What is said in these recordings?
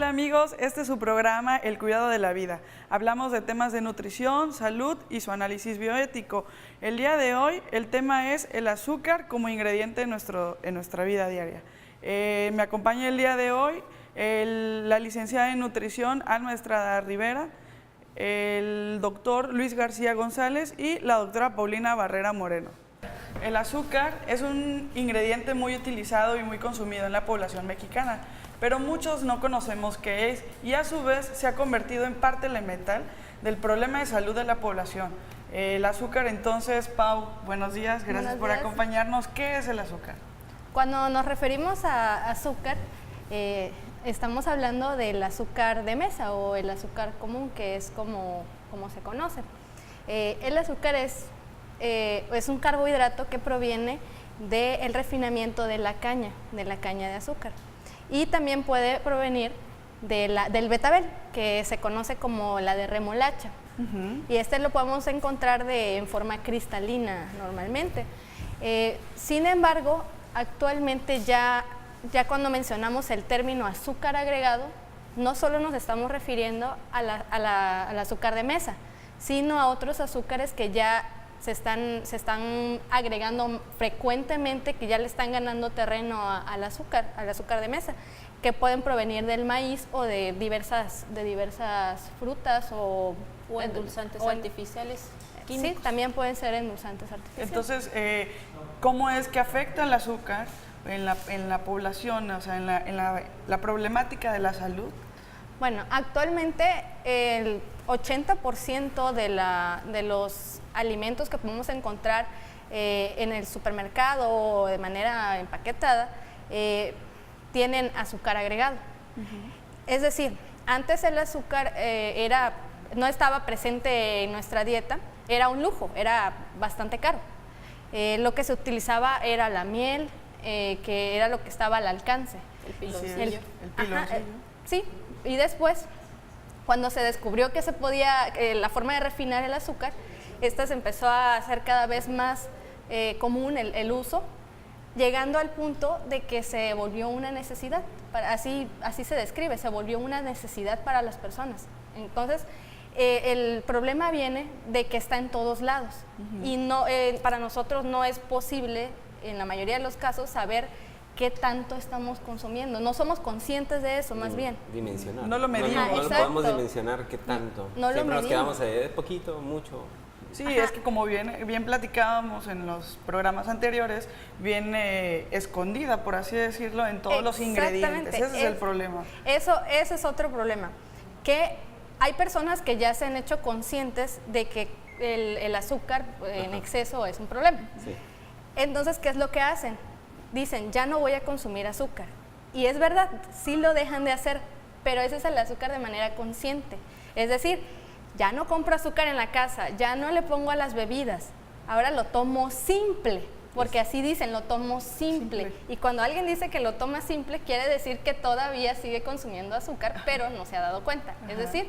Hola amigos, este es su programa El Cuidado de la Vida. Hablamos de temas de nutrición, salud y su análisis bioético. El día de hoy el tema es el azúcar como ingrediente en nuestra vida diaria. Me acompaña el día de hoy la licenciada en nutrición Alma Estrada Rivera, el doctor Luis García González y la doctora Paulina Barrera Moreno. El azúcar es un ingrediente muy utilizado y muy consumido en la población mexicana, pero muchos no conocemos qué es y a su vez se ha convertido en parte elemental del problema de salud de la población. El azúcar, entonces, Pau, buenos días, gracias por acompañarnos. ¿Qué es el azúcar? Cuando nos referimos a azúcar, estamos hablando del azúcar de mesa o el azúcar común, que es como se conoce. El azúcar es un carbohidrato que proviene del refinamiento de la caña de azúcar. Y también puede provenir del betabel, que se conoce como la de remolacha. Y este lo podemos encontrar en forma cristalina normalmente. Sin embargo, actualmente ya cuando mencionamos el término azúcar agregado, no solo nos estamos refiriendo al azúcar de mesa, sino a otros azúcares que ya se están agregando frecuentemente, que ya le están ganando terreno al azúcar de mesa, que pueden provenir del maíz o de diversas frutas o endulzantes artificiales químicos. Sí, también pueden ser endulzantes artificiales. Entonces, ¿cómo es que afecta el azúcar en la población, o sea, en la problemática de la salud? Bueno, actualmente el 80% de los alimentos que podemos encontrar en el supermercado o de manera empaquetada tienen azúcar agregado. Es decir, antes el azúcar no estaba presente en nuestra dieta, era un lujo, era bastante caro. Lo que se utilizaba era la miel, que era lo que estaba al alcance. El piloncillo. El piloncillo. Sí, y después, cuando se descubrió que se podía, la forma de refinar el azúcar, esta se empezó a hacer cada vez más común el uso, llegando al punto de que se volvió una necesidad, así se describe, se volvió una necesidad para las personas. Entonces, el problema viene de que está en todos lados y no, para nosotros no es posible, en la mayoría de los casos, saber qué tanto estamos consumiendo. No somos conscientes de eso, más bien. Dimensionar. No lo medimos. No lo podemos dimensionar qué tanto. Siempre nos quedamos poquito, mucho. Sí, es que como bien platicábamos en los programas anteriores, viene escondida, por así decirlo, en todos los ingredientes. Ese es el problema. Ese es otro problema, que hay personas que ya se han hecho conscientes de que el azúcar en exceso es un problema. Sí. Entonces, ¿qué es lo que hacen? Dicen, ya no voy a consumir azúcar. Y es verdad, sí lo dejan de hacer, pero ese es el azúcar de manera consciente. Es decir, ya no compro azúcar en la casa, ya no le pongo a las bebidas, ahora lo tomo simple, porque así dicen, lo tomo simple. Y cuando alguien dice que lo toma simple, quiere decir que todavía sigue consumiendo azúcar, pero no se ha dado cuenta. Es decir,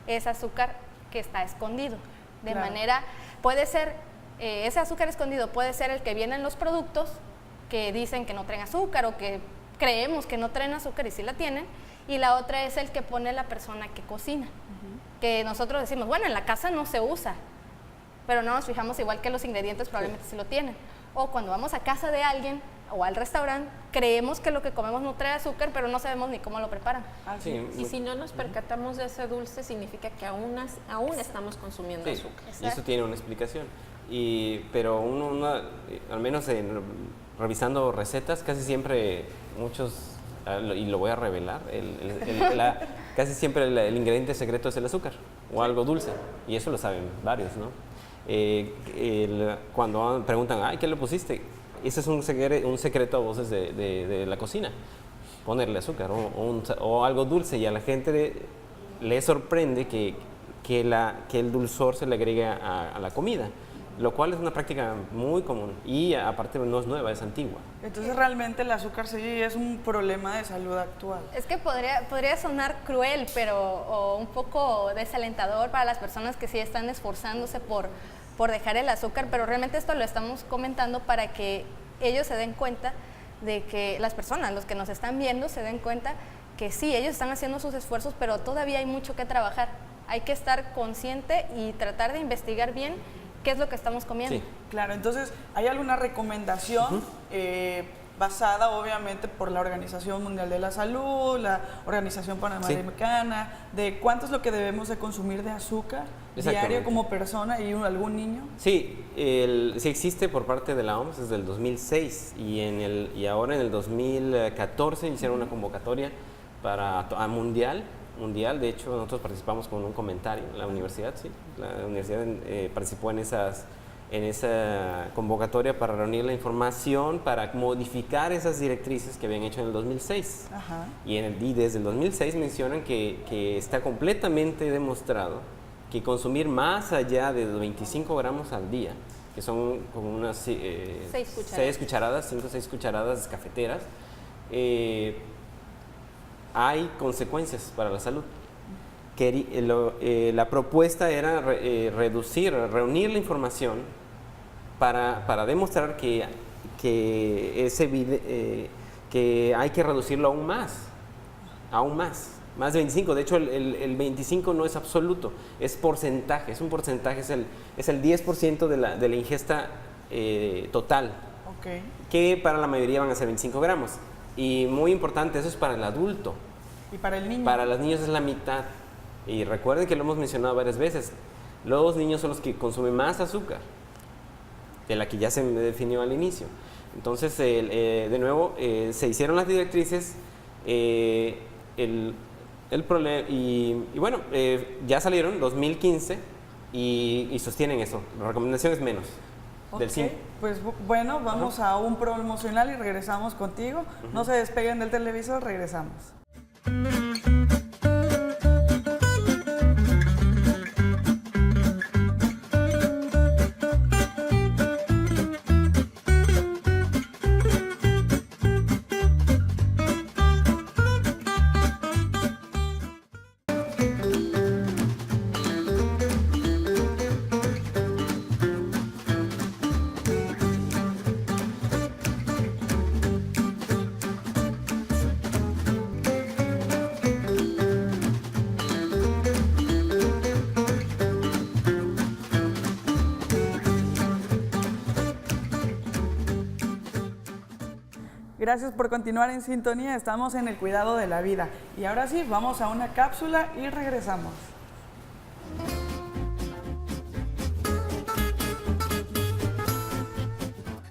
es azúcar que está escondido. De manera, puede ser, ese azúcar escondido puede ser el que viene en los productos, que dicen que no traen azúcar o que creemos que no traen azúcar y sí la tienen, y la otra es el que pone la persona que cocina, que nosotros decimos, bueno, en la casa no se usa, pero no nos fijamos igual que los ingredientes probablemente sí lo tienen. O cuando vamos a casa de alguien o al restaurante, creemos que lo que comemos no trae azúcar, pero no sabemos ni cómo lo preparan. Sí. Y si no nos percatamos de ese dulce, significa que aún estamos consumiendo azúcar. Y eso tiene una explicación. Pero al menos revisando recetas, casi siempre muchos, y lo voy a revelar, casi siempre el ingrediente secreto es el azúcar o algo dulce, y eso lo saben varios, ¿no? Cuando preguntan, ay, ¿qué le pusiste? Ese es un secreto a voces de la cocina, ponerle azúcar o algo dulce, y a la gente le sorprende que el dulzor se le agrega a la comida, lo cual es una práctica muy común y aparte no es nueva, es antigua. Entonces realmente el azúcar sí es un problema de salud actual. Es que podría sonar cruel, o un poco desalentador para las personas que sí están esforzándose por dejar el azúcar, pero realmente esto lo estamos comentando para que ellos se den cuenta de que las personas, los que nos están viendo, se den cuenta que sí, ellos están haciendo sus esfuerzos, pero todavía hay mucho que trabajar. Hay que estar consciente y tratar de investigar bien qué es lo que estamos comiendo. Sí. Claro, entonces, ¿hay alguna recomendación basada obviamente por la Organización Mundial de la Salud, la Organización Panamericana, de cuánto es lo que debemos de consumir de azúcar diario como persona y algún niño? Sí, sí existe por parte de la OMS desde el 2006 y ahora en el 2014 hicieron una convocatoria a mundial. De hecho, nosotros participamos con un comentario, la universidad participó en esa convocatoria para reunir la información, para modificar esas directrices que habían hecho en el 2006. Ajá. Y desde el 2006 mencionan que está completamente demostrado que consumir más allá de 25 gramos al día, que son como unas 6 cucharadas, 5 o 6 cucharadas cafeteras, hay consecuencias para la salud. La propuesta era reunir la información para demostrar que hay que reducirlo aún más de 25. De hecho, el 25 no es absoluto, es porcentaje, es un porcentaje, es el 10% de la ingesta total, Okay. que para la mayoría van a ser 25 gramos. Y muy importante, eso es para el adulto. ¿Y para el niño? Para los niños es la mitad. Y recuerden que lo hemos mencionado varias veces, los niños son los que consumen más azúcar, de la que ya se definió al inicio. Entonces, de nuevo, se hicieron las directrices, el problema, y bueno, ya salieron 2015 y sostienen eso. La recomendación es menos. Del 5. Pues bueno, vamos a un promocional y regresamos contigo. No se despeguen del televisor, regresamos. Gracias por continuar en sintonía, estamos en el cuidado de la vida. Y ahora sí, vamos a una cápsula y regresamos.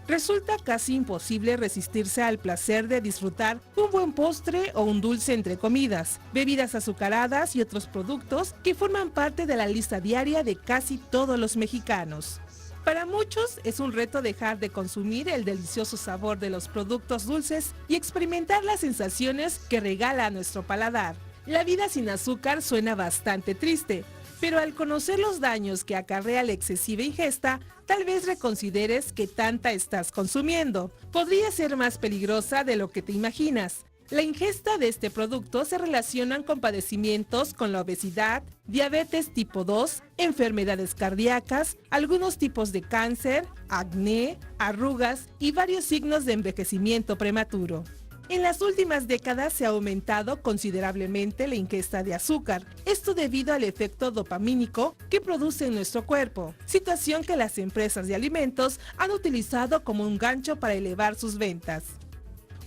Resulta casi imposible resistirse al placer de disfrutar un buen postre o un dulce entre comidas, bebidas azucaradas y otros productos que forman parte de la lista diaria de casi todos los mexicanos. Para muchos es un reto dejar de consumir el delicioso sabor de los productos dulces y experimentar las sensaciones que regala a nuestro paladar. La vida sin azúcar suena bastante triste, pero al conocer los daños que acarrea la excesiva ingesta, tal vez reconsideres qué tanta estás consumiendo. Podría ser más peligrosa de lo que te imaginas. La ingesta de este producto se relacionan con padecimientos con la obesidad, diabetes tipo 2, enfermedades cardíacas, algunos tipos de cáncer, acné, arrugas y varios signos de envejecimiento prematuro. En las últimas décadas se ha aumentado considerablemente la ingesta de azúcar, esto debido al efecto dopamínico que produce en nuestro cuerpo, situación que las empresas de alimentos han utilizado como un gancho para elevar sus ventas.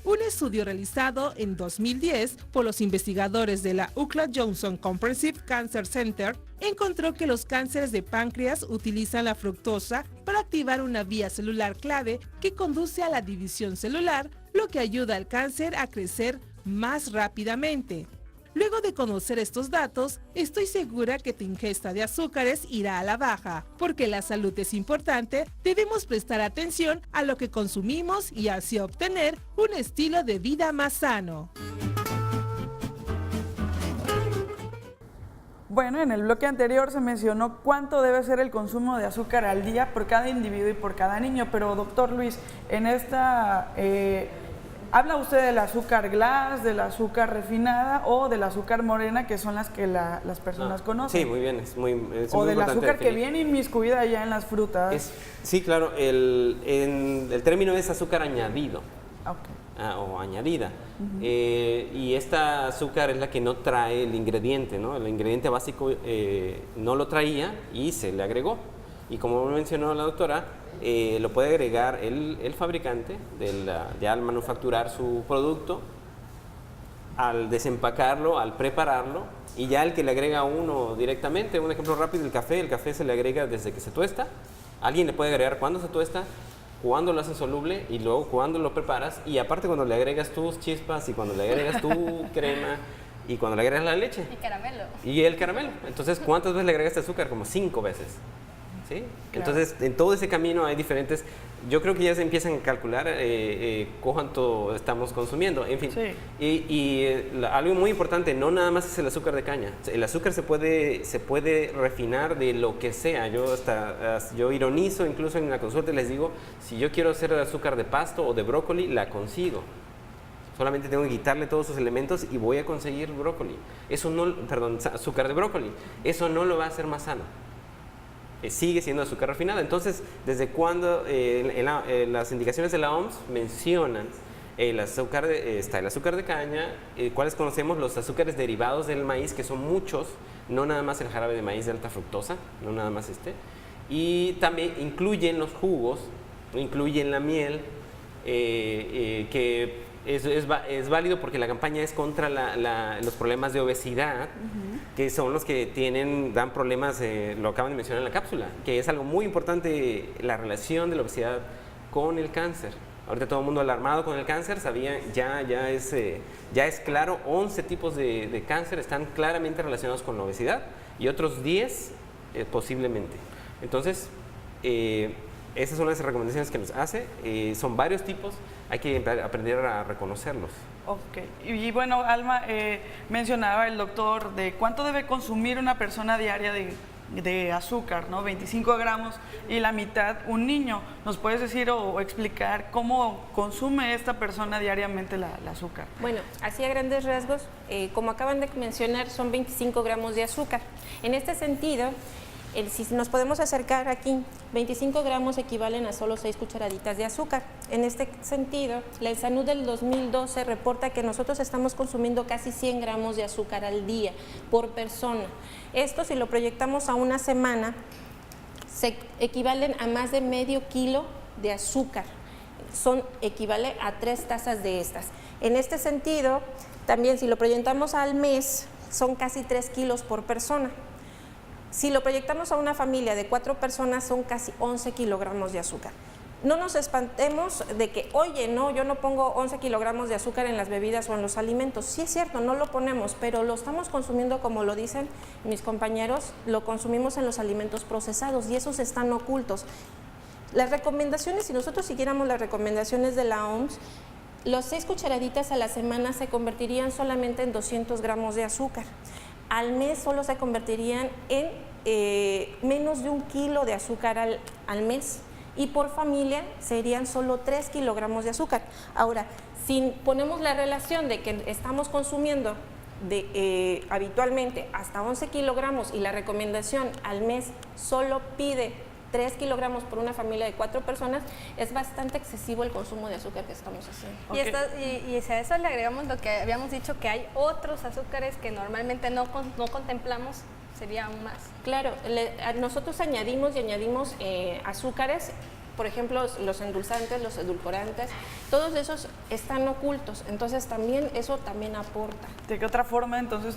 Un estudio realizado en 2010 por los investigadores de la UCLA Johnson Comprehensive Cancer Center encontró que los cánceres de páncreas utilizan la fructosa para activar una vía celular clave que conduce a la división celular, lo que ayuda al cáncer a crecer más rápidamente. Luego de conocer estos datos, estoy segura que tu ingesta de azúcares irá a la baja. Porque la salud es importante, debemos prestar atención a lo que consumimos y así obtener un estilo de vida más sano. Bueno, en el bloque anterior se mencionó cuánto debe ser el consumo de azúcar al día por cada individuo y por cada niño, pero doctor Luis, en esta... ¿habla usted del azúcar glass, del azúcar refinada o del azúcar morena, que son las que las personas conocen? Sí, muy bien, es muy o del importante azúcar que definir. viene inmiscuida ya en las frutas. Sí, claro, el término es azúcar añadido. Okay. o añadida. Y esta azúcar es la que no trae el ingrediente, ¿no? El ingrediente básico no lo traía y se le agregó. Y como mencionó la doctora, lo puede agregar el fabricante ya al manufacturar su producto, al desempacarlo, al prepararlo, y ya el que le agrega uno directamente. Un ejemplo rápido, el café se le agrega desde que se tuesta. Alguien le puede agregar cuando se tuesta, cuando lo haces soluble y luego cuando lo preparas, y aparte cuando le agregas tus chispas y cuando le agregas tu crema y cuando le agregas la leche. Y caramelo. Y el caramelo. Entonces, ¿cuántas veces le agregaste azúcar? Como 5 veces. ¿Sí? Claro. Entonces, en todo ese camino hay diferentes. Yo creo que ya se empiezan a calcular cuánto estamos consumiendo, en fin. Sí. Algo muy importante, no nada más es el azúcar de caña. El azúcar se puede refinar de lo que sea. Yo ironizo incluso en la consulta y les digo, si yo quiero hacer azúcar de pasto o de brócoli, la consigo. Solamente tengo que quitarle todos sus elementos y voy a conseguir brócoli. Azúcar de brócoli. Eso no lo va a hacer más sano. Sigue siendo azúcar refinada. Entonces, ¿desde cuándo las indicaciones de la OMS mencionan está el azúcar de caña, cuáles conocemos los azúcares derivados del maíz, que son muchos, no nada más el jarabe de maíz de alta fructosa, no nada más y también incluyen los jugos, incluyen la miel, que es válido porque la campaña es contra los problemas de obesidad, que son los que dan problemas, lo acaban de mencionar en la cápsula, que es algo muy importante, la relación de la obesidad con el cáncer. Ahorita todo el mundo alarmado con el cáncer, ya es claro, 11 tipos de cáncer están claramente relacionados con la obesidad y otros 10 posiblemente. Entonces, esas son las recomendaciones que nos hace, son varios tipos, hay que aprender a reconocerlos. Ok, y bueno, Alma, mencionaba el doctor de cuánto debe consumir una persona diaria de azúcar, ¿no? 25 gramos y la mitad un niño. ¿Nos puedes decir o explicar cómo consume esta persona diariamente el azúcar? Bueno, así a grandes rasgos, como acaban de mencionar, son 25 gramos de azúcar. En este sentido, si nos podemos acercar aquí, 25 gramos equivalen a solo 6 cucharaditas de azúcar. En este sentido, la ENSANUD del 2012 reporta que nosotros estamos consumiendo casi 100 gramos de azúcar al día por persona. Esto, si lo proyectamos a una semana, se equivalen a más de medio kilo de azúcar. Equivale a 3 tazas de estas. En este sentido, también si lo proyectamos al mes, son casi 3 kilos por persona. Si lo proyectamos a una familia de 4 personas, son casi 11 kilogramos de azúcar. No nos espantemos de que, oye, no, yo no pongo 11 kilogramos de azúcar en las bebidas o en los alimentos. Sí es cierto, no lo ponemos, pero lo estamos consumiendo, como lo dicen mis compañeros, lo consumimos en los alimentos procesados y esos están ocultos. Las recomendaciones, si nosotros siguiéramos las recomendaciones de la OMS, los 6 cucharaditas a la semana se convertirían solamente en 200 gramos de azúcar. Al mes solo se convertirían en menos de 1 kilo de azúcar al mes y por familia serían solo 3 kilogramos de azúcar. Ahora, si ponemos la relación de que estamos consumiendo habitualmente hasta 11 kilogramos y la recomendación al mes solo pide 3 kilogramos por una familia de 4 personas, es bastante excesivo el consumo de azúcar que estamos haciendo. Okay. Y a eso le agregamos lo que habíamos dicho, que hay otros azúcares que normalmente no contemplamos, sería aún más. Claro, nosotros añadimos azúcares, por ejemplo, los endulzantes, los edulcorantes, todos esos están ocultos, entonces eso también aporta. ¿De qué otra forma entonces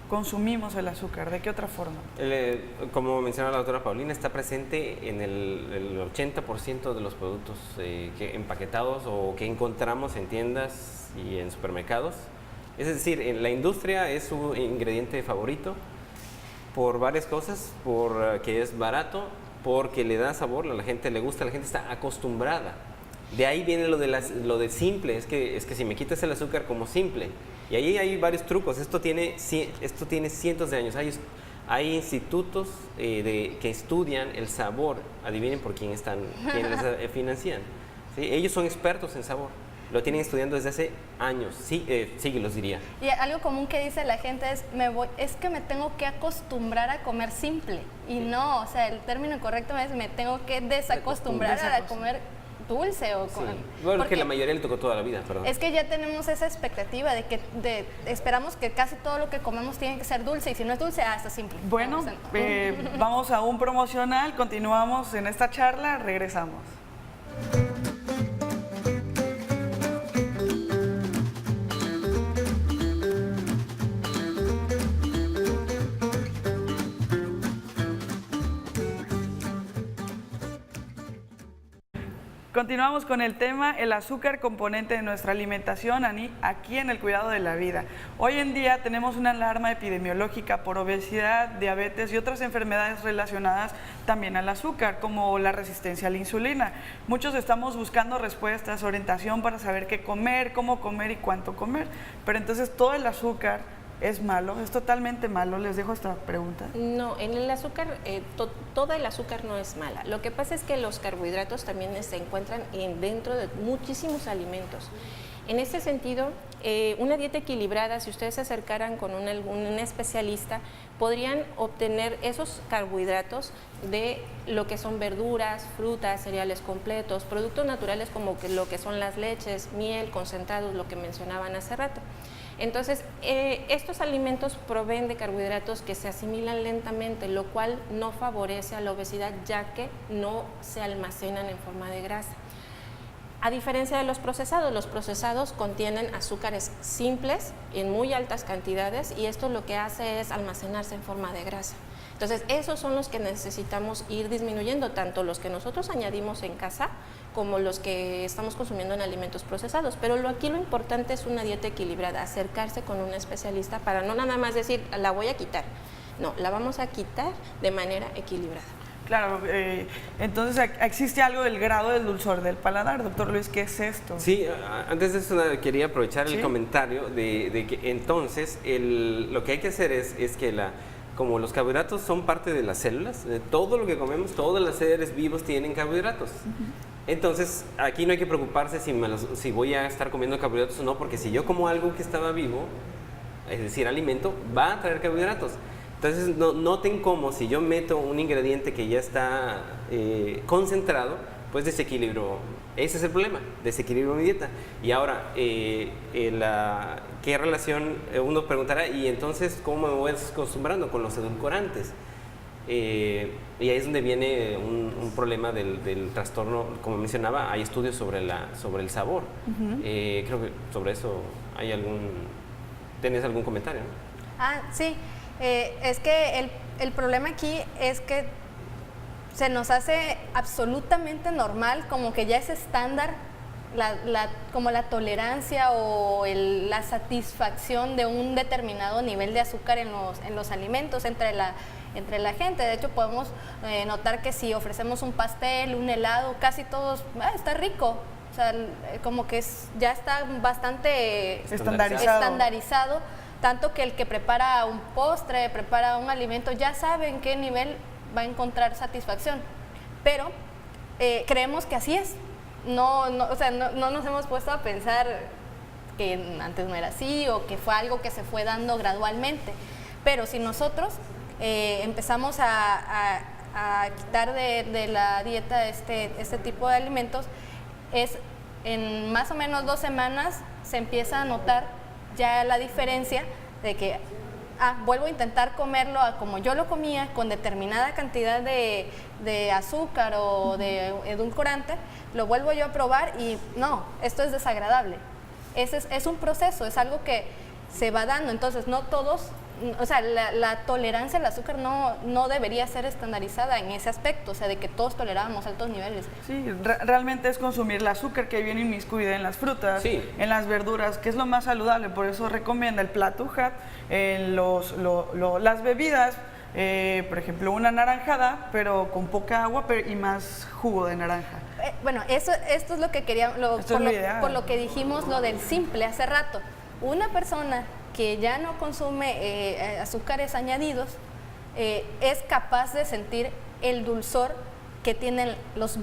consumimos el azúcar? ¿De qué otra forma? Como mencionaba la doctora Paulina, está presente en el 80% de los productos empaquetados o que encontramos en tiendas y en supermercados. Es decir, en la industria es su ingrediente favorito por varias cosas, porque es barato, porque le da sabor, a la gente le gusta, la gente está acostumbrada. De ahí viene lo de simple, es que si me quitas el azúcar como simple. Y ahí hay varios trucos, esto tiene cientos de años. Hay institutos que estudian el sabor, adivinen por quién les financian. ¿Sí? Ellos son expertos en sabor, lo tienen estudiando desde hace años, siglos diría. Y algo común que dice la gente es que me tengo que acostumbrar a comer simple. Y no, o sea, el término correcto es me tengo que desacostumbrar a comer dulce o Sí. con... Bueno, porque que la mayoría le tocó toda la vida, perdón. es que ya tenemos esa expectativa de que esperamos que casi todo lo que comemos tiene que ser dulce y si no es dulce, está simple. Bueno, O sea, vamos a un promocional, continuamos en esta charla, regresamos. Continuamos con el tema, el azúcar componente de nuestra alimentación aquí en el cuidado de la vida. Hoy en día tenemos una alarma epidemiológica por obesidad, diabetes y otras enfermedades relacionadas también al azúcar, como la resistencia a la insulina. Muchos estamos buscando respuestas, orientación para saber qué comer, cómo comer y cuánto comer. Pero entonces todo el azúcar es malo, es totalmente malo. Les dejo esta pregunta. No, en el azúcar, todo el azúcar no es mala. Lo que pasa es que los carbohidratos también se encuentran dentro de muchísimos alimentos. En ese sentido, una dieta equilibrada, si ustedes se acercaran con un especialista, podrían obtener esos carbohidratos de lo que son verduras, frutas, cereales completos, productos naturales como lo que son las leches, miel, concentrados, lo que mencionaban hace rato. Entonces, estos alimentos proveen de carbohidratos que se asimilan lentamente, lo cual no favorece a la obesidad, ya que no se almacenan en forma de grasa. A diferencia de los procesados contienen azúcares simples en muy altas cantidades y esto lo que hace es almacenarse en forma de grasa. Entonces, esos son los que necesitamos ir disminuyendo, tanto los que nosotros añadimos en casa como los que estamos consumiendo en alimentos procesados. Pero aquí lo importante es una dieta equilibrada, acercarse con un especialista para no nada más decir, la voy a quitar. No, la vamos a quitar de manera equilibrada. Claro, entonces existe algo del grado del dulzor del paladar, doctor Luis, ¿qué es esto? Sí, antes de eso quería aprovechar ¿Sí? el comentario de que entonces lo que hay que hacer es que como los carbohidratos son parte de las células, de todo lo que comemos, todos los seres vivos tienen carbohidratos. Entonces, aquí no hay que preocuparse si voy a estar comiendo carbohidratos o no, porque si yo como algo que estaba vivo, es decir, alimento, va a traer carbohidratos. Entonces, noten cómo si yo meto un ingrediente que ya está concentrado, pues desequilibro. Ese es el problema, desequilibro mi dieta. Y ahora, ¿qué relación? Uno preguntará, ¿y entonces cómo me voy acostumbrando con los edulcorantes? Y ahí es donde viene un problema del trastorno. Como mencionaba, hay estudios sobre el sabor. Creo que sobre eso ¿tenés algún comentario? Sí, es que el problema aquí es que se nos hace absolutamente normal, como que ya es estándar, como la tolerancia o la satisfacción de un determinado nivel de azúcar en los alimentos entre la gente. De hecho, podemos notar que si ofrecemos un pastel, un helado, casi todos, está rico. O sea, como que ya está bastante estandarizado, tanto que el que prepara un postre, prepara un alimento, ya sabe en qué nivel va a encontrar satisfacción. Pero creemos que así es. No nos hemos puesto a pensar que antes no era así o que fue algo que se fue dando gradualmente. Pero si nosotros empezamos a quitar de la dieta este tipo de alimentos, en más o menos 2 semanas se empieza a notar ya la diferencia de que vuelvo a intentar comerlo como yo lo comía, con determinada cantidad de azúcar o de edulcorante, lo vuelvo yo a probar y no, esto es desagradable. Es un proceso, es algo que se va dando. Entonces, no todos, o sea, la tolerancia al azúcar no debería ser estandarizada en ese aspecto, o sea, de que todos tolerábamos altos niveles. Sí, realmente es consumir el azúcar que viene inmiscuida en las frutas, sí, en las verduras, que es lo más saludable. Por eso recomienda el plato HAT, las bebidas, por ejemplo, una naranjada, pero con poca agua y más jugo de naranja. Bueno, esto es lo que queríamos, por lo que dijimos lo del simple hace rato. Una persona que ya no consume azúcares añadidos es capaz de sentir el dulzor que tienen los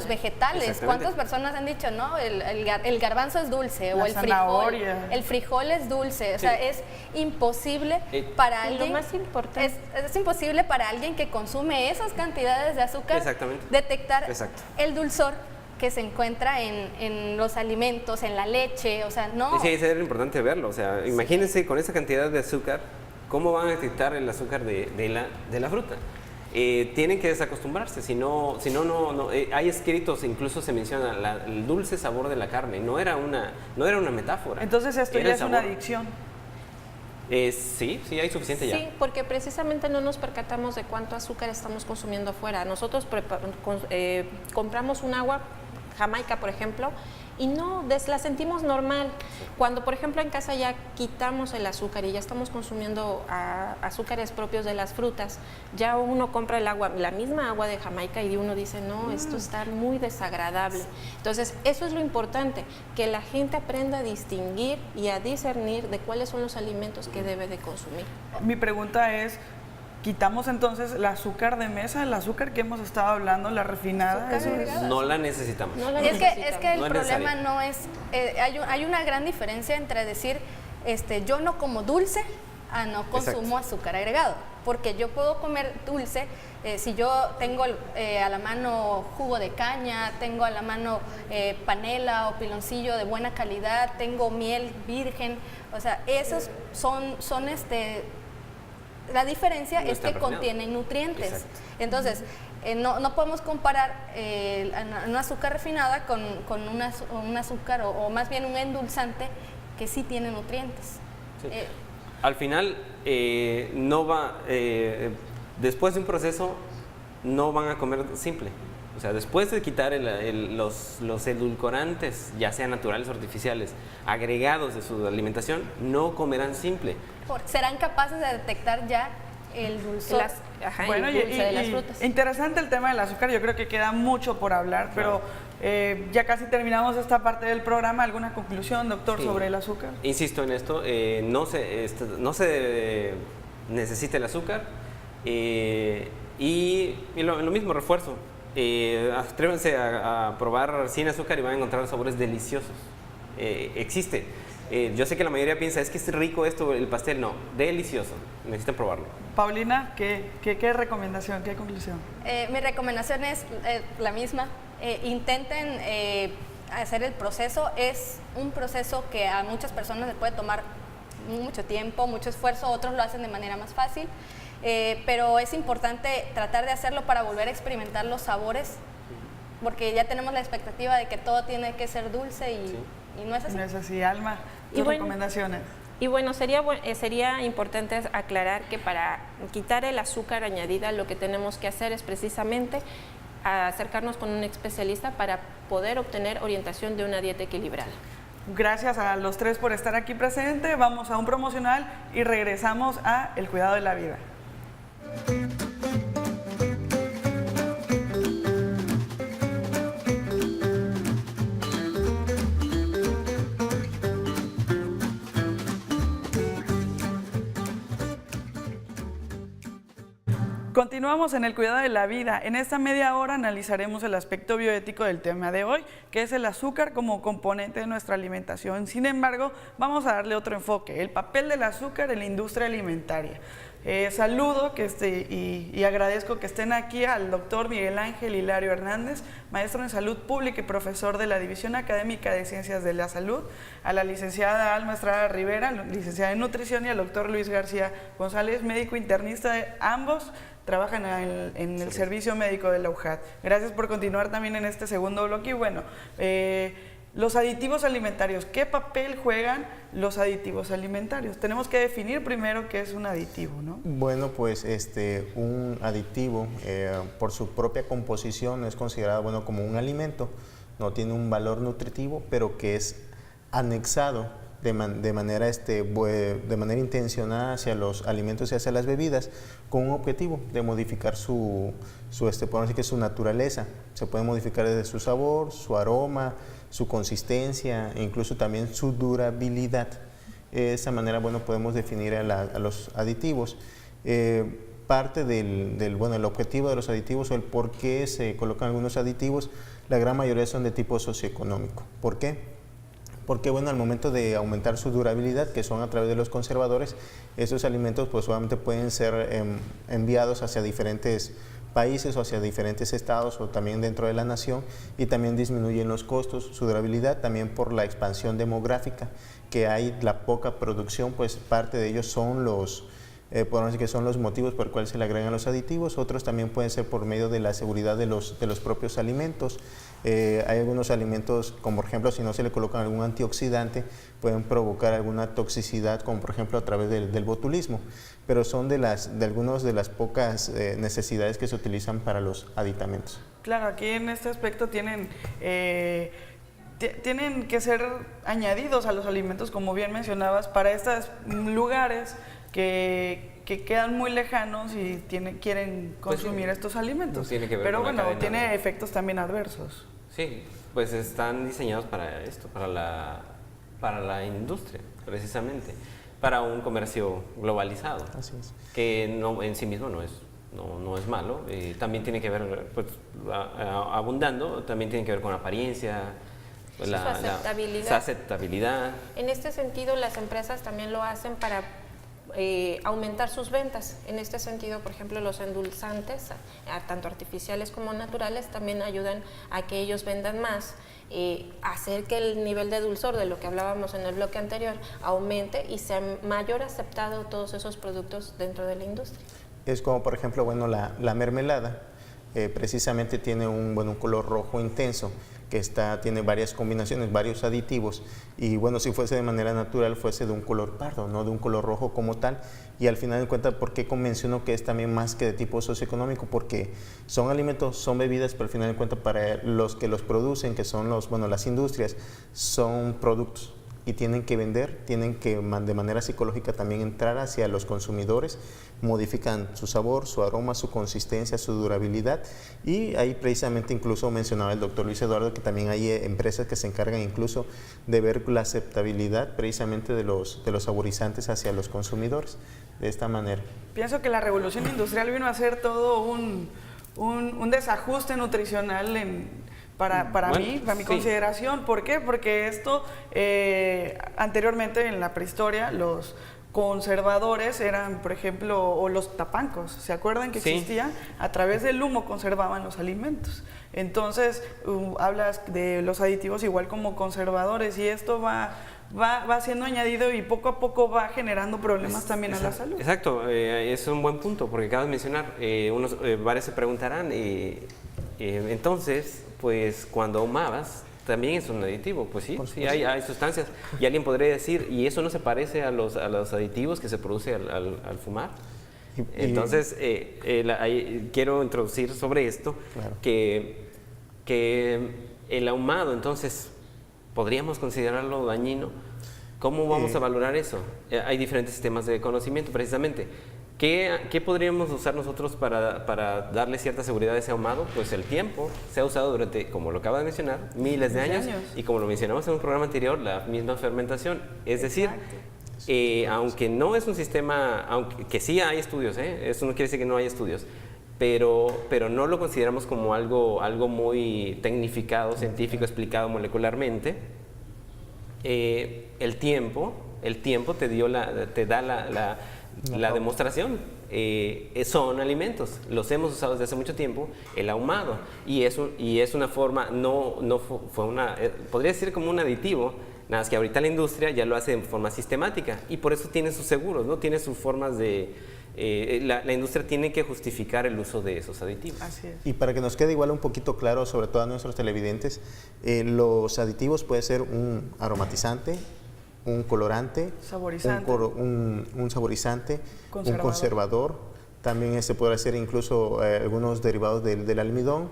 vegetales. ¿Cuántas personas han dicho, no? El garbanzo es dulce, o el frijol es dulce. O sea, es imposible para alguien. Lo más importante es imposible para alguien que consume esas cantidades de azúcar detectar el dulzor que se encuentra en los alimentos, en la leche, o sea, no. Sí, eso es importante verlo, o sea, imagínense con esa cantidad de azúcar, ¿cómo van a detectar el azúcar de la fruta? Tienen que desacostumbrarse, si no, hay escritos, incluso se menciona el dulce sabor de la carne, no era una metáfora. Entonces esto ya es una adicción. Sí, hay suficiente ya. Sí, porque precisamente no nos percatamos de cuánto azúcar estamos consumiendo afuera. Nosotros compramos un agua, Jamaica, por ejemplo, y no, la sentimos normal. Cuando, por ejemplo, en casa ya quitamos el azúcar y ya estamos consumiendo azúcares propios de las frutas, ya uno compra el agua, la misma agua de Jamaica, y uno dice, no, esto está muy desagradable. Entonces, eso es lo importante, que la gente aprenda a distinguir y a discernir de cuáles son los alimentos que debe de consumir. Mi pregunta es, ¿quitamos entonces el azúcar de mesa, el azúcar que hemos estado hablando, la refinada? Azúcar agregada. No la necesitamos. No la Es que el No es problema necesario. no es, hay una gran diferencia entre decir, yo no como dulce a no consumo azúcar agregado, porque yo puedo comer dulce si yo tengo a la mano jugo de caña, tengo a la mano panela o piloncillo de buena calidad, tengo miel virgen, o sea, esos son la diferencia No es está que refinado. contienen nutrientes. Exacto. Entonces, no podemos comparar una azúcar refinada con un azúcar o más bien un endulzante que sí tiene nutrientes. Sí. Al final, después de un proceso, no van a comer simple. O sea, después de quitar los edulcorantes, ya sean naturales o artificiales, agregados de su alimentación, no comerán simple. Serán capaces de detectar ya el dulzor. Bueno, el dulce de las frutas. interesante el tema del azúcar, yo creo que queda mucho por hablar, pero ya casi terminamos esta parte del programa. ¿Alguna conclusión, doctor, Sí. sobre el azúcar? Insisto en esto, no se necesita el azúcar y lo mismo, refuerzo. Atrévense a probar sin azúcar y van a encontrar sabores deliciosos. Existe. Yo sé que la mayoría piensa, es que es rico esto, el pastel. No, delicioso. Necesitan probarlo. Paulina, ¿qué recomendación, qué conclusión? Mi recomendación es la misma. Intenten hacer el proceso. Es un proceso que a muchas personas les puede tomar mucho tiempo, mucho esfuerzo, otros lo hacen de manera más fácil. Pero es importante tratar de hacerlo para volver a experimentar los sabores, porque ya tenemos la expectativa de que todo tiene que ser dulce y no es así. No es así, Alma. ¿Tus recomendaciones? Y bueno, sería importante aclarar que para quitar el azúcar añadida lo que tenemos que hacer es precisamente acercarnos con un especialista para poder obtener orientación de una dieta equilibrada. Gracias a los tres por estar aquí presentes. Vamos a un promocional y regresamos a El Cuidado de la Vida. Continuamos en El Cuidado de la Vida. En esta media hora analizaremos el aspecto bioético del tema de hoy, que es el azúcar como componente de nuestra alimentación. Sin embargo, vamos a darle otro enfoque, el papel del azúcar en la industria alimentaria. Saludo y agradezco que estén aquí al doctor Miguel Ángel Hilario Hernández, maestro en Salud Pública y profesor de la División Académica de Ciencias de la Salud, a la licenciada Alma Estrada Rivera, licenciada en Nutrición, y al doctor Luis García González, médico internista. Ambos trabajan en el servicio médico de la UJAT. Gracias por continuar también en este segundo bloque. Y bueno, los aditivos alimentarios, ¿qué papel juegan los aditivos alimentarios? Tenemos que definir primero qué es un aditivo, ¿no? Bueno, pues un aditivo por su propia composición es considerado como un alimento, no tiene un valor nutritivo, pero que es anexado de manera intencionada hacia los alimentos y hacia las bebidas, con un objetivo de modificar podemos decir que su naturaleza. Se puede modificar desde su sabor, su aroma, su consistencia e incluso también su durabilidad. De esa manera, podemos definir a los aditivos. Parte el objetivo de los aditivos o el por qué se colocan algunos aditivos, la gran mayoría son de tipo socioeconómico. ¿Por qué? Porque al momento de aumentar su durabilidad, que son a través de los conservadores, esos alimentos pues obviamente pueden ser enviados hacia diferentes países o hacia diferentes estados o también dentro de la nación, y también disminuyen los costos, su durabilidad, también por la expansión demográfica que hay, la poca producción, pues parte de ellos son podemos decir que son los motivos por los cuales se le agregan los aditivos. Otros también pueden ser por medio de la seguridad de los propios alimentos. Hay algunos alimentos, como por ejemplo, si no se le colocan algún antioxidante, pueden provocar alguna toxicidad, como por ejemplo a través del botulismo, pero son de algunas de las pocas necesidades que se utilizan para los aditamentos. Claro, aquí en este aspecto tienen que ser añadidos a los alimentos, como bien mencionabas, para estos lugares que quedan muy lejanos y quieren consumir estos alimentos. No tiene que ver pero con la bueno, cadena tiene efectos también adversos. Sí, pues están diseñados para esto, para la industria, precisamente, para un comercio globalizado. Así es. Que no, en sí mismo no es malo. También tiene que ver, pues, abundando, también tiene que ver con apariencia, su aceptabilidad. Su aceptabilidad. En este sentido, las empresas también lo hacen para aumentar sus ventas. En este sentido, por ejemplo, los endulzantes, tanto artificiales como naturales, también ayudan a que ellos vendan más, hacer que el nivel de dulzor, de lo que hablábamos en el bloque anterior, aumente y sea mayor aceptado todos esos productos dentro de la industria. Es como, por ejemplo, bueno, la mermelada, precisamente tiene un color rojo intenso, que tiene varias combinaciones, varios aditivos, y bueno, si fuese de manera natural, fuese de un color pardo, no de un color rojo como tal. Y al final de cuentas, ¿por qué menciono que es también más que de tipo socioeconómico? Porque son alimentos, son bebidas, pero al final de cuentas para los que los producen, que son las industrias, son productos y tienen que vender, tienen que de manera psicológica también entrar hacia los consumidores, modifican su sabor, su aroma, su consistencia, su durabilidad, y ahí precisamente incluso mencionaba el doctor Luis Eduardo que también hay empresas que se encargan incluso de ver la aceptabilidad precisamente de los saborizantes hacia los consumidores, de esta manera. Pienso que la revolución industrial vino a ser todo un desajuste nutricional para mi consideración. ¿Por qué? Porque esto, anteriormente en la prehistoria, los conservadores eran, por ejemplo, o los tapancos, ¿se acuerdan que existían? A través del humo conservaban los alimentos. Entonces, hablas de los aditivos igual como conservadores, y esto va siendo añadido y poco a poco va generando problemas también a la salud. Exacto, es un buen punto, porque acabas de mencionar, varios se preguntarán, entonces, pues cuando ahumabas, también es un aditivo. Pues sí, hay sustancias. Y alguien podría decir, ¿y eso no se parece a los aditivos que se produce al fumar? Entonces, quiero introducir sobre esto, claro, que el ahumado, entonces, ¿podríamos considerarlo dañino? ¿Cómo vamos a valorar eso? Hay diferentes sistemas de conocimiento, precisamente. ¿Qué podríamos usar nosotros para darle cierta seguridad a ese ahumado? Pues el tiempo. Se ha usado durante, como lo acaba de mencionar, miles de años. Y como lo mencionamos en un programa anterior, la misma fermentación. Es decir, aunque no es un sistema, aunque sí hay estudios, eso no quiere decir que no hay estudios, pero no lo consideramos como algo muy tecnificado, científico, explicado molecularmente. El tiempo te da la demostración. Son alimentos, los hemos usado desde hace mucho tiempo, el ahumado, y es una forma, podría decir como un aditivo, nada más que ahorita la industria ya lo hace de forma sistemática, y por eso tiene sus seguros, ¿no? Tiene sus formas de... la industria tiene que justificar el uso de esos aditivos. Así es. Y para que nos quede igual un poquito claro, sobre todo a nuestros televidentes, los aditivos puede ser un aromatizante, un colorante, saborizante, un saborizante, un conservador. También podrá ser incluso algunos derivados del almidón,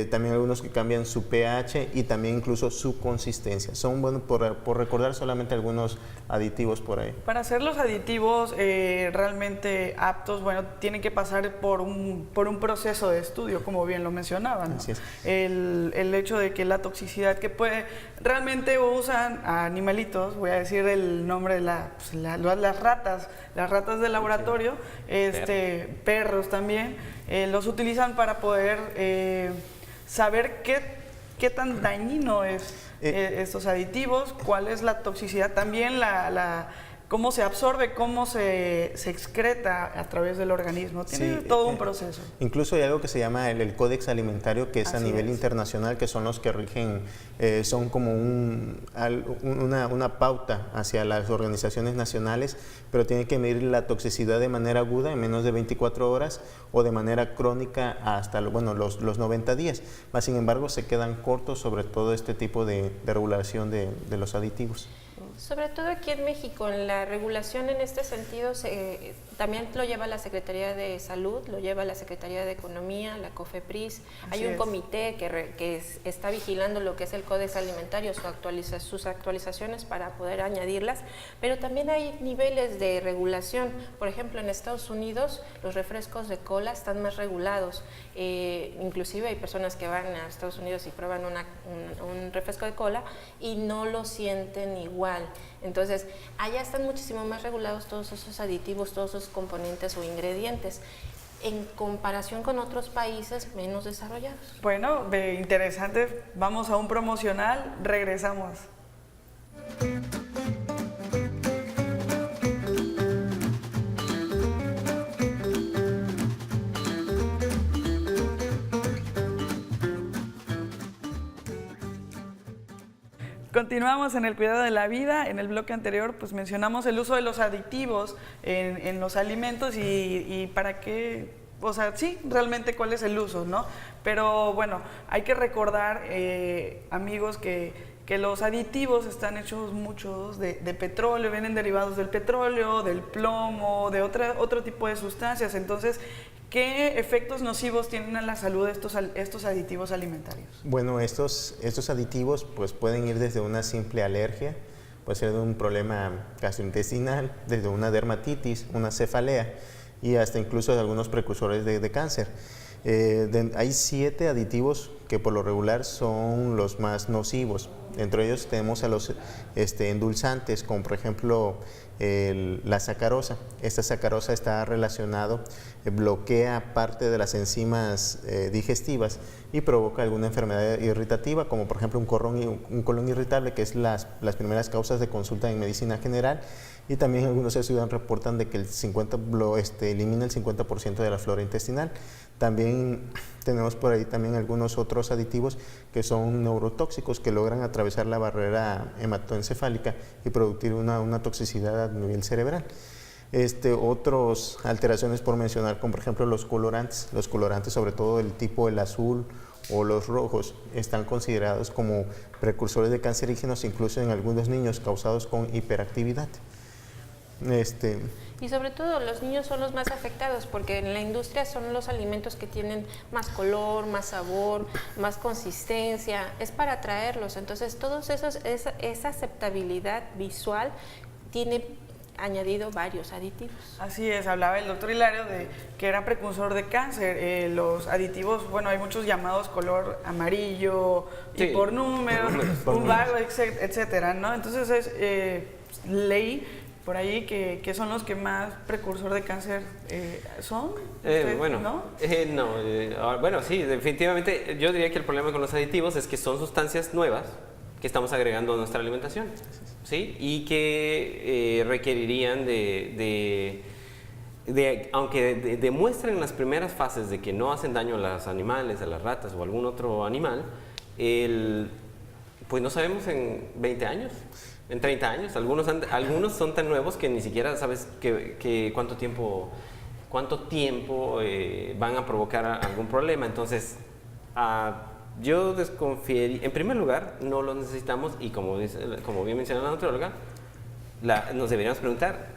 también algunos que cambian su pH y también incluso su consistencia. Son, bueno, por recordar solamente algunos aditivos por ahí. Para hacer los aditivos realmente aptos, bueno, tienen que pasar por un proceso de estudio, como bien lo mencionaban, ¿no? Así es. El hecho de que la toxicidad que realmente usan a animalitos, voy a decir el nombre de las ratas de laboratorio, perros también, los utilizan para poder saber qué tan dañino es estos aditivos, cuál es la toxicidad, también cómo se absorbe, cómo se excreta a través del organismo. Tiene todo un proceso. Incluso hay algo que se llama el Códex Alimentario, que es a nivel internacional, que son los que rigen, son como una pauta hacia las organizaciones nacionales, pero tiene que medir la toxicidad de manera aguda en menos de 24 horas o de manera crónica hasta los 90 días. Más sin embargo, se quedan cortos sobre todo este tipo de regulación de los aditivos. Sobre todo aquí en México, en la regulación en este sentido también lo lleva la Secretaría de Salud, lo lleva la Secretaría de Economía, la COFEPRIS. Hay un comité que está vigilando lo que es el Códex Alimentario, sus actualizaciones para poder añadirlas, pero también hay niveles de regulación. Por ejemplo, en Estados Unidos los refrescos de cola están más regulados. Inclusive hay personas que van a Estados Unidos y prueban un refresco de cola y no lo sienten igual. Entonces, allá están muchísimo más regulados todos esos aditivos, todos esos componentes o ingredientes, en comparación con otros países menos desarrollados. Bueno, interesante. Vamos a un promocional, regresamos. Continuamos en el cuidado de la vida. En el bloque anterior pues mencionamos el uso de los aditivos en los alimentos y para qué, o sea, sí, realmente cuál es el uso, ¿no? Pero bueno, hay que recordar, amigos, que los aditivos están hechos muchos de petróleo, vienen derivados del petróleo, del plomo, de otro tipo de sustancias. Entonces, ¿qué efectos nocivos tienen a la salud estos aditivos alimentarios? Bueno, estos aditivos pues pueden ir desde una simple alergia, puede ser de un problema gastrointestinal, desde una dermatitis, una cefalea y hasta incluso de algunos precursores de cáncer. Hay 7 aditivos que por lo regular son los más nocivos. Entre ellos tenemos a los endulzantes, como por ejemplo la sacarosa. Esta sacarosa está relacionado, bloquea parte de las enzimas digestivas y provoca alguna enfermedad irritativa, como por ejemplo un colon irritable, que es las primeras causas de consulta en medicina general. Y también algunos estudios reportan de que elimina el 50% de la flora intestinal. También tenemos por ahí también algunos otros aditivos que son neurotóxicos, que logran atravesar la barrera hematoencefálica y producir una toxicidad a nivel cerebral. Otras alteraciones por mencionar, como por ejemplo los colorantes. Los colorantes, sobre todo del tipo el azul o los rojos, están considerados como precursores de cancerígenos, incluso en algunos niños causados con hiperactividad. Y sobre todo los niños son los más afectados porque en la industria son los alimentos que tienen más color, más sabor, más consistencia, es para atraerlos. Entonces todos esa aceptabilidad visual tiene añadido varios aditivos. Así es, hablaba el doctor Hilario de que era precursor de cáncer. Los aditivos, bueno, hay muchos llamados color amarillo, y por números, un vago, etcétera, ¿no? Entonces leí por ahí que son los que más precursor de cáncer son. Bueno, ¿no? Bueno, sí, definitivamente yo diría que el problema con los aditivos es que son sustancias nuevas que estamos agregando a nuestra alimentación, ¿sí? Y que requerirían aunque demuestren en las primeras fases de que no hacen daño a los animales, a las ratas o algún otro animal, pues no sabemos en 20 años. En 30 años, algunos son tan nuevos que ni siquiera sabes cuánto tiempo van a provocar algún problema. Entonces, yo desconfiaría, en primer lugar, no los necesitamos y como bien mencionó la nutrióloga, nos deberíamos preguntar,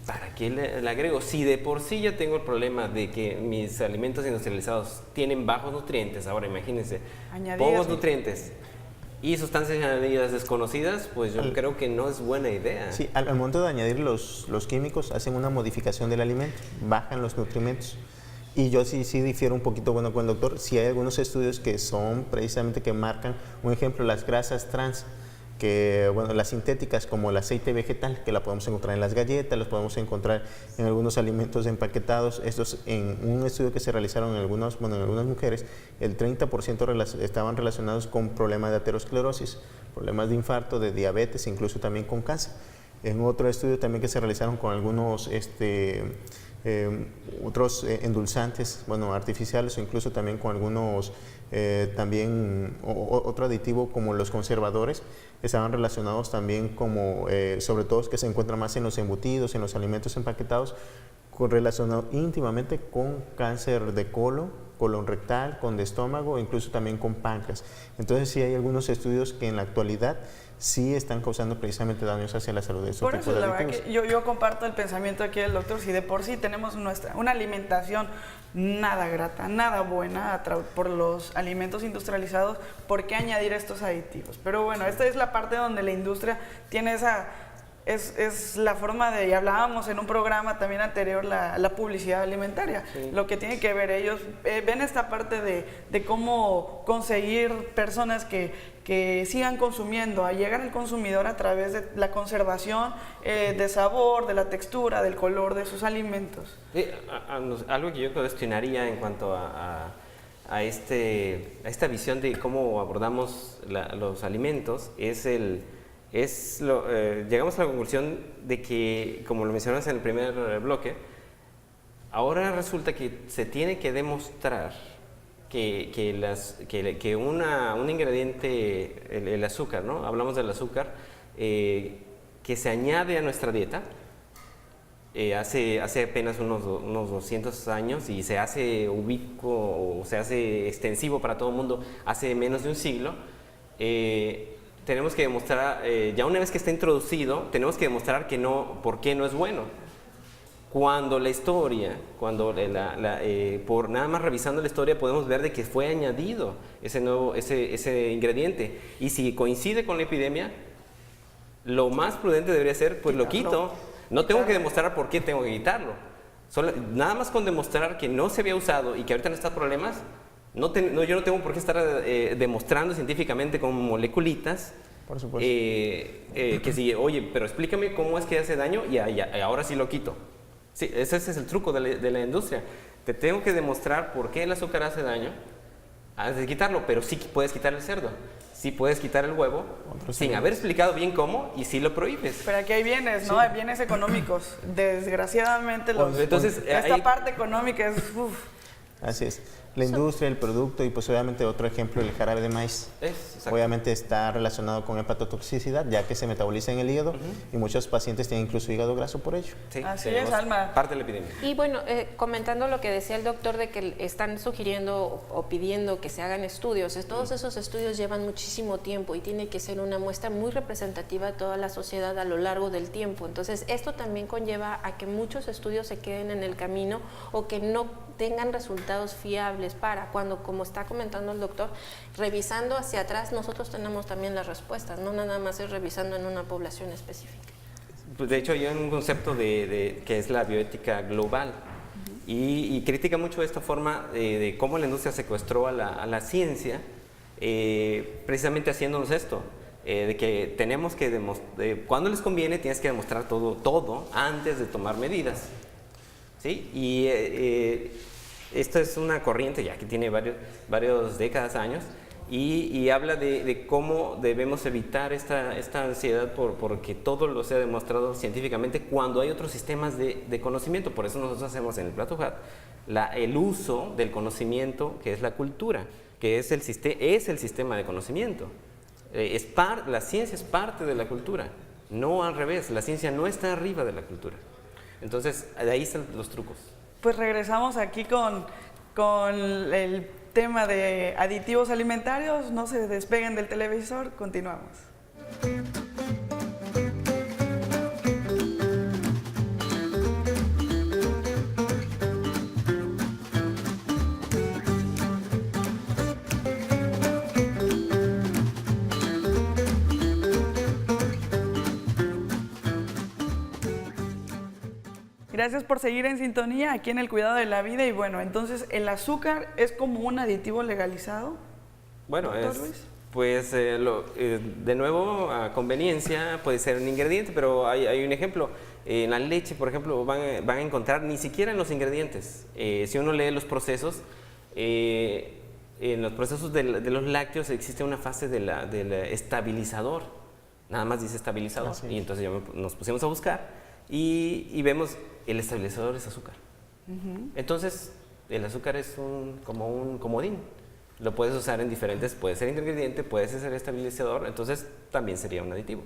¿para qué le agrego? Si de por sí ya tengo el problema de que mis alimentos industrializados tienen bajos nutrientes, ahora imagínense, pocos nutrientes y sustancias añadidas desconocidas, pues yo creo que no es buena idea. Sí, al momento de añadir los químicos hacen una modificación del alimento, bajan los nutrimentos. Y yo sí difiero un poquito con el doctor. Sí hay algunos estudios que son precisamente que marcan, un ejemplo, las grasas trans, que las sintéticas como el aceite vegetal, que la podemos encontrar en las galletas, las podemos encontrar en algunos alimentos empaquetados. Estos, en un estudio que se realizaron en algunas mujeres, el 30% estaban relacionados con problemas de aterosclerosis, problemas de infarto, de diabetes, incluso también con cáncer. En otro estudio también que se realizaron con algunos otros endulzantes, bueno, artificiales, o incluso también con algunos, otro aditivo como los conservadores, estaban relacionados también como, sobre todo que se encuentran más en los embutidos, en los alimentos empaquetados, relacionado íntimamente con cáncer de colon rectal, con de estómago, incluso también con páncreas. Entonces sí hay algunos estudios que en la actualidad sí están causando precisamente daños hacia la salud de estos tipos de aditivos. Por eso la verdad que yo comparto el pensamiento aquí del doctor, si de por sí tenemos una alimentación nada grata, nada buena por los alimentos industrializados, ¿por qué añadir estos aditivos? Pero bueno, esta es la parte donde la industria tiene esa... Es la forma de, y hablábamos en un programa también anterior, la publicidad alimentaria. Sí. Lo que tiene que ver ellos, ven esta parte de cómo conseguir personas que sigan consumiendo, a llegar al consumidor a través de la conservación de sabor, de la textura, del color de sus alimentos. Algo que yo cuestionaría en cuanto a esta visión de cómo abordamos los alimentos llegamos a la conclusión de que, como lo mencionamos en el primer bloque, ahora resulta que se tiene que demostrar que un ingrediente, el azúcar, ¿no? Hablamos del azúcar, que se añade a nuestra dieta, hace apenas unos 200 años y se hace ubicuo o se hace extensivo para todo el mundo hace menos de un siglo. Tenemos que demostrar, ya una vez que está introducido, tenemos que demostrar que no, por qué no es bueno. Cuando la historia, por nada más revisando la historia podemos ver de que fue añadido ese ingrediente. Y si coincide con la epidemia, lo más prudente debería ser, pues lo quito. No tengo que demostrar por qué tengo que quitarlo. Nada más con demostrar que no se había usado y que ahorita no está problemas, yo no tengo por qué estar demostrando científicamente con moleculitas. Por supuesto. Que si, oye, pero explícame cómo es que hace daño y ahora sí lo quito. Sí, ese es el truco de la industria. Te tengo que demostrar por qué el azúcar hace daño antes de quitarlo, pero sí puedes quitar el cerdo. Sí puedes quitar el huevo sin haber explicado bien cómo y sí lo prohíbes. Pero aquí hay bienes, ¿no? Hay bienes económicos. Desgraciadamente, esta parte económica es... Así es. La industria, el producto y pues obviamente otro ejemplo, el jarabe de maíz. Obviamente está relacionado con hepatotoxicidad, ya que se metaboliza en el hígado y muchos pacientes tienen incluso hígado graso por ello. Sí, así es, Alma. Parte de la epidemia. Y bueno, comentando lo que decía el doctor de que están sugiriendo o pidiendo que se hagan estudios, todos esos estudios llevan muchísimo tiempo y tiene que ser una muestra muy representativa de toda la sociedad a lo largo del tiempo. Entonces, esto también conlleva a que muchos estudios se queden en el camino o que no tengan resultados fiables para cuando, como está comentando el doctor, revisando hacia atrás, nosotros tenemos también las respuestas, no nada más es revisando en una población específica. Pues de hecho, hay un concepto que es la bioética global y critica mucho esta forma de cómo la industria secuestró a la ciencia, precisamente haciéndonos esto, de que tenemos que cuando les conviene tienes que demostrar todo antes de tomar medidas. ¿Sí? Y esta es una corriente ya que tiene varias décadas, años, y habla de cómo debemos evitar esta ansiedad porque todo lo se ha demostrado científicamente cuando hay otros sistemas de conocimiento. Por eso nosotros hacemos en el Plato Hat el uso del conocimiento, que es la cultura, que es el sistema de conocimiento. La ciencia es parte de la cultura, no al revés. La ciencia no está arriba de la cultura. Entonces, de ahí están los trucos. Pues regresamos aquí con el tema de aditivos alimentarios. No se despeguen del televisor, continuamos. Gracias por seguir en sintonía aquí en El Cuidado de la Vida. Y bueno, entonces, ¿el azúcar es como un aditivo legalizado? Bueno, pues de nuevo, a conveniencia puede ser un ingrediente, pero hay un ejemplo. En la leche, por ejemplo, van a encontrar ni siquiera en los ingredientes. Si uno lee los procesos, en los procesos de los lácteos existe una fase del estabilizador. Nada más dice estabilizador. Así es. Y entonces nos pusimos a buscar y vemos el estabilizador es azúcar. Entonces, el azúcar es como un comodín. Lo puedes usar en diferentes, puede ser ingrediente, puede ser estabilizador, entonces también sería un aditivo.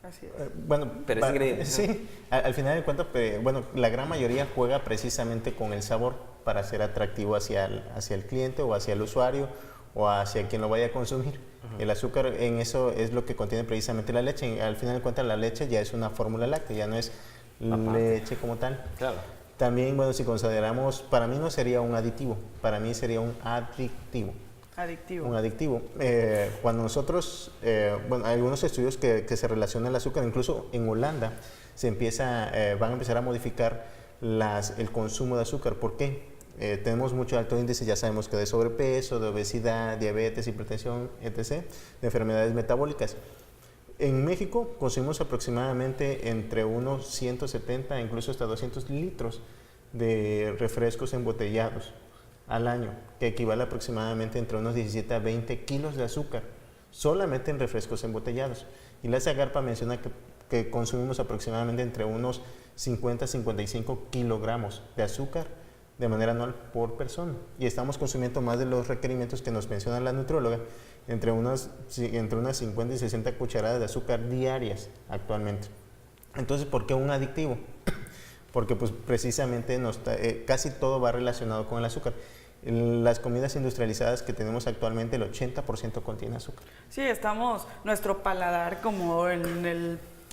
Así es. Bueno, Pero es ingrediente, ¿no? sí, al final de cuentas, bueno, la gran mayoría juega precisamente con el sabor para ser atractivo hacia el cliente o hacia el usuario o hacia quien lo vaya a consumir. El azúcar en eso es lo que contiene precisamente la leche. Al final de cuentas, la leche ya es una fórmula láctea, ya no es leche como tal. Claro. También, bueno, si consideramos, para mí no sería un aditivo, para mí sería un adictivo. Adictivo. Un adictivo. Cuando nosotros, bueno, hay algunos estudios que se relacionan al azúcar, incluso en Holanda van a empezar a modificar el consumo de azúcar. ¿Por qué? Tenemos mucho alto índice, ya sabemos que de sobrepeso, de obesidad, diabetes, hipertensión, etc., de enfermedades metabólicas. En México consumimos aproximadamente entre unos 170, incluso hasta 200 litros de refrescos embotellados al año, que equivale aproximadamente entre unos 17 a 20 kilos de azúcar, solamente en refrescos embotellados. Y la Zagarpa menciona que consumimos aproximadamente entre unos 50 a 55 kilogramos de azúcar de manera anual por persona. Y estamos consumiendo más de los requerimientos que nos menciona la nutrióloga, entre unas 50 y 60 cucharadas de azúcar diarias actualmente. Entonces, ¿por qué un adictivo? Porque pues precisamente casi todo va relacionado con el azúcar. En las comidas industrializadas que tenemos actualmente, el 80% contiene azúcar. Sí, nuestro paladar, como en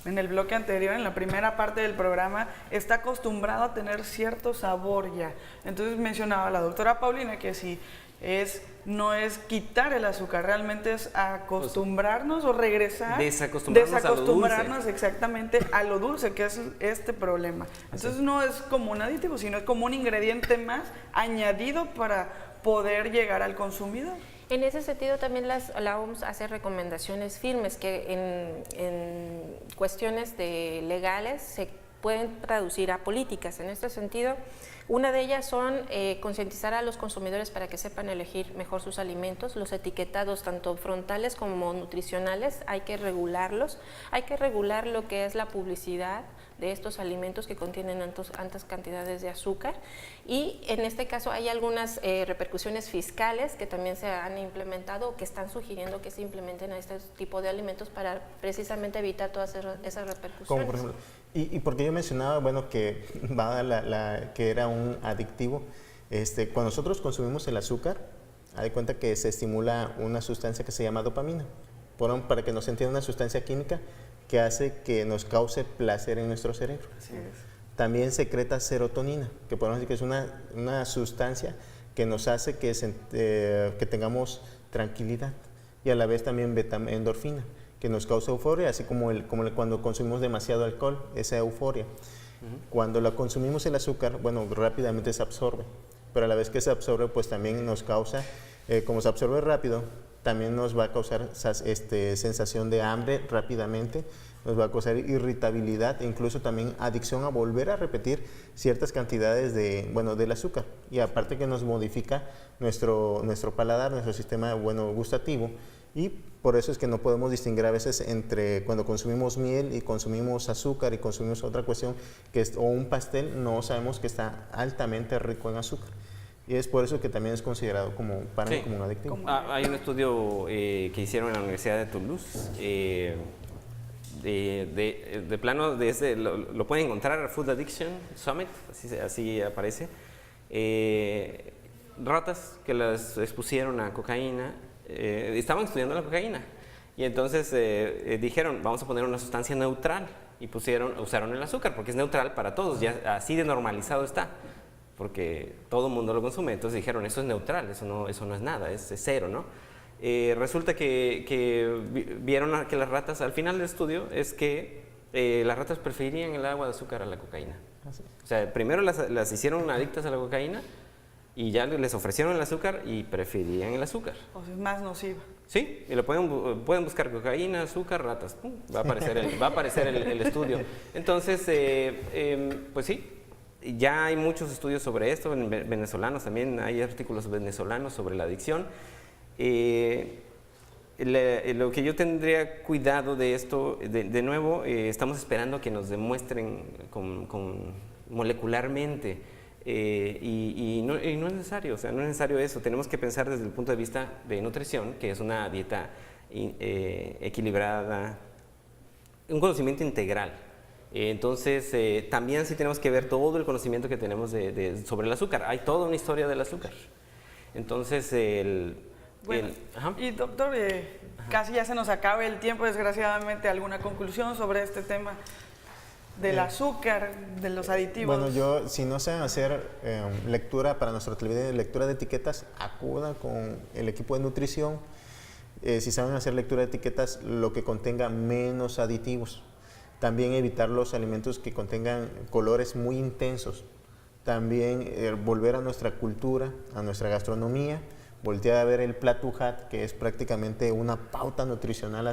el bloque anterior, en la primera parte del programa, está acostumbrado a tener cierto sabor ya. Entonces mencionaba la doctora Paulina que si no es quitar el azúcar, realmente es acostumbrarnos o regresar. Desacostumbrarnos a lo dulce. Exactamente a lo dulce, que es este problema. Entonces no es como un aditivo, sino es como un ingrediente más añadido para poder llegar al consumidor. En ese sentido también la OMS hace recomendaciones firmes que en cuestiones legales se pueden traducir a políticas. En este sentido, una de ellas son concientizar a los consumidores para que sepan elegir mejor sus alimentos. Los etiquetados, tanto frontales como nutricionales, hay que regularlos. Hay que regular lo que es la publicidad de estos alimentos que contienen altas cantidades de azúcar, y en este caso hay algunas repercusiones fiscales que también se han implementado o que están sugiriendo que se implementen a este tipo de alimentos para precisamente evitar todas esas repercusiones. Como por ejemplo, y porque yo mencionaba, bueno, que que era un adictivo. Cuando nosotros consumimos el azúcar, haz de cuenta que se estimula una sustancia que se llama dopamina. Para que nos entienda, una sustancia química que hace que nos cause placer en nuestro cerebro. Así es. También secreta serotonina, que podemos decir que es una sustancia que nos hace que tengamos tranquilidad, y a la vez también endorfina, que nos causa euforia, así como cuando consumimos demasiado alcohol, esa euforia. Cuando la consumimos el azúcar, bueno, rápidamente se absorbe, pero a la vez que se absorbe, pues también nos causa, como se absorbe rápido, también nos va a causar sensación de hambre rápidamente, nos va a causar irritabilidad, incluso también adicción a volver a repetir ciertas cantidades del azúcar. Y aparte que nos modifica nuestro paladar, nuestro sistema gustativo, y por eso es que no podemos distinguir a veces entre cuando consumimos miel y consumimos azúcar y consumimos otra cuestión, o un pastel, no sabemos que está altamente rico en azúcar. Y es por eso que también es considerado como un adictivo. Hay un estudio que hicieron en la Universidad de Toulouse, de plano, lo pueden encontrar, Food Addiction Summit, así aparece. Ratas que las expusieron a cocaína, estaban estudiando la cocaína, y entonces dijeron, vamos a poner una sustancia neutral, y usaron el azúcar, porque es neutral para todos, ya así de normalizado está, porque todo el mundo lo consume. Entonces dijeron, eso es neutral, eso no es nada, es cero, ¿no? Resulta que vieron que las ratas, al final del estudio, es que las ratas preferirían el agua de azúcar a la cocaína. O sea, primero las hicieron adictas a la cocaína, y ya les ofrecieron el azúcar y preferían el azúcar. O sea, es más nociva. Sí, y lo pueden buscar cocaína, azúcar, ratas, ¡pum! Va a aparecer el estudio. Entonces, pues sí, ya hay muchos estudios sobre esto, venezolanos también, hay artículos venezolanos sobre la adicción. lo que yo tendría cuidado de esto, de nuevo, estamos esperando que nos demuestren molecularmente y no es necesario, o sea, no es necesario eso. Tenemos que pensar desde el punto de vista de nutrición, que es una dieta equilibrada, un conocimiento integral. Entonces, también sí tenemos que ver todo el conocimiento que tenemos sobre el azúcar. Hay toda una historia del azúcar. Entonces, Bueno, y doctor, casi ya se nos acaba el tiempo, desgraciadamente. ¿Alguna conclusión sobre este tema del azúcar, de los aditivos? Bueno, yo, si no saben hacer lectura para nuestro televidente, lectura de etiquetas, acudan con el equipo de nutrición. Si saben hacer lectura de etiquetas, lo que contenga menos aditivos. También evitar los alimentos que contengan colores muy intensos. También volver a nuestra cultura, a nuestra gastronomía, voltear a ver el Platujat, que es prácticamente una pauta nutricional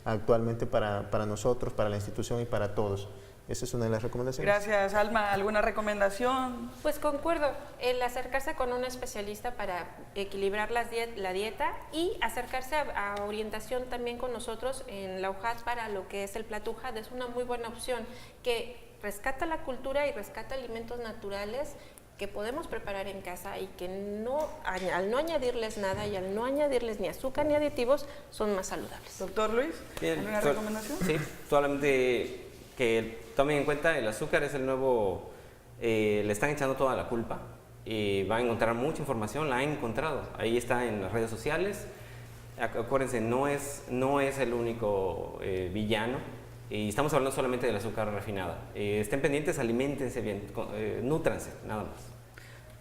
actualmente para nosotros, para la institución y para todos. Esa es una de las recomendaciones. Gracias, Alma. ¿Alguna recomendación? Pues concuerdo, el acercarse con un especialista para equilibrar la dieta y acercarse a orientación también con nosotros en la UJAT para lo que es el Platujat es una muy buena opción que rescata la cultura y rescata alimentos naturales que podemos preparar en casa y que al no añadirles nada y al no añadirles ni azúcar ni aditivos, son más saludables. Doctor Luis, Bien, ¿alguna recomendación? Sí, solamente que tomen en cuenta el azúcar es el nuevo, le están echando toda la culpa y van a encontrar mucha información, la han encontrado, ahí está en las redes sociales. Acuérdense, no es el único villano. Y estamos hablando solamente del azúcar refinada. Estén pendientes, aliméntense bien, nútranse, nada más.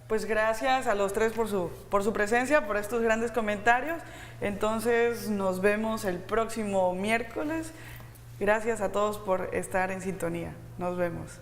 Pues gracias a los tres por su presencia, por estos grandes comentarios. Entonces nos vemos el próximo miércoles. Gracias a todos por estar en sintonía. Nos vemos.